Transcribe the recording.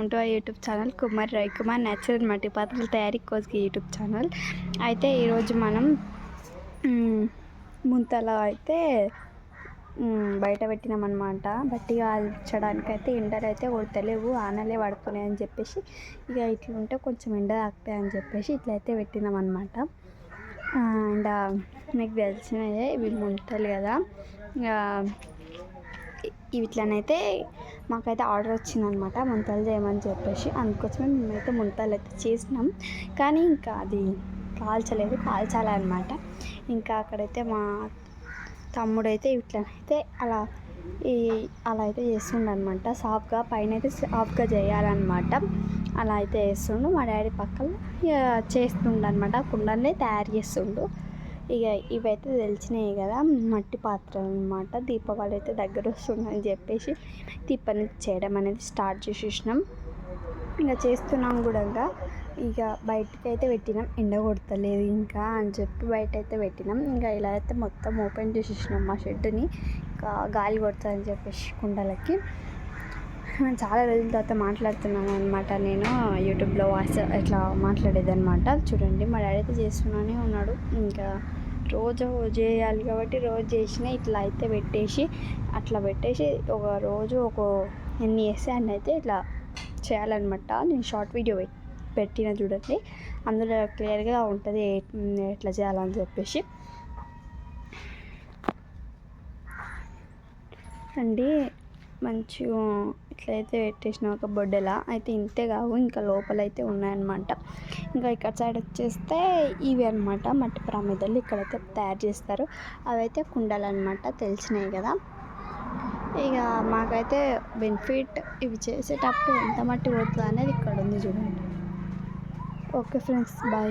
Welcome to YouTube channel Kumar Ravikumar natural మట్టి పాత్రల తయారీ కోస్కి యూట్యూబ్ ఛానల్. అయితే ఈరోజు మనం ముంతలో అయితే బయట పెట్టినామన్నమాట. బట్టి కాల్చడానికి అయితే ఎండలు అయితే కొడతలేవు, ఆనలే పడుతున్నాయి అని చెప్పేసి ఇక ఇట్లుంటే కొంచెం ఎండ తాకుతాయి అని చెప్పేసి ఇట్లయితే పెట్టినామన్నమాట. అండ్ మీకు తెలిసినదే ఇవి ముంతలు కదా. ఇట్లనైతే మాకైతే ఆర్డర్ వచ్చిందనమాట ముంతలు చేయమని చెప్పేసి. అందుకోసమే మేమైతే ముంతలు అయితే చేసినాం, కానీ ఇంకా అది కాల్చాలన్నమాట. ఇంకా అక్కడైతే మా తమ్ముడైతే ఇట్లనైతే అలా అయితే చేస్తుండనమాట. సాఫ్గా పైన అయితే సాఫ్గా చేయాలన్నమాట. అలా అయితే చేస్తుండు. మా డాడీ పక్కన చేస్తుండనమాట, కుండనే తయారు చేస్తుండు. ఇక ఇవైతే తెలిసినాయి కదా, మట్టి పాత్రలు అనమాట. దీపావళి అయితే దగ్గర వస్తుందని చెప్పేసి ఇప్పటి నుంచి చేయడం అనేది స్టార్ట్ చేసేసినాం. ఇంకా చేస్తున్నాం కూడా. ఇక బయటకు అయితే పెట్టినాం, ఎండ కొడతలేదు ఇంకా అని చెప్పి బయట అయితే పెట్టినాం. ఇంకా ఇలా అయితే మొత్తం ఓపెన్ చేసేసినాం మా షెడ్ని, ఇంకా గాలి కొడుతుందని చెప్పేసి కుండలకి. చాలా రోజుల తర్వాత మాట్లాడుతున్నాను అనమాట నేను యూట్యూబ్లో వాయిస్ ఇట్లా మాట్లాడేది అనమాట. చూడండి మా డాడీ అయితే చేస్తూనే ఉన్నాడు. ఇంకా రోజు చేయాలి కాబట్టి రోజు చేసిన ఇట్లా అయితే పెట్టేసి ఒక రోజు ఎన్ని చేస్తే అన్నీ అయితే ఇట్లా చేయాలన్నమాట. నేను షార్ట్ వీడియో పెట్టిన చూడండి, అందులో క్లియర్గా ఉంటుంది ఎట్లా చేయాలని చెప్పేసి. అండి మంచిగా ఇట్లయితే పెట్టేసిన ఒక బొడ్డెలా అయితే ఇంతే కావు, ఇంకా లోపలైతే ఉన్నాయన్నమాట. ఇంకా ఇక్కడ సైడ్ వచ్చేస్తే ఇవి అనమాట మట్టి ప్రమిదలు ఇక్కడైతే తయారు చేస్తారు. అవైతే కుండలు అనమాట, తెలిసినాయి కదా. ఇక మాకైతే బెనిఫిట్ ఇవి చేసేటప్పుడు ఎంత మట్టి పోతుంది అనేది ఇక్కడ ఉంది చూడండి. Okay friends, bye.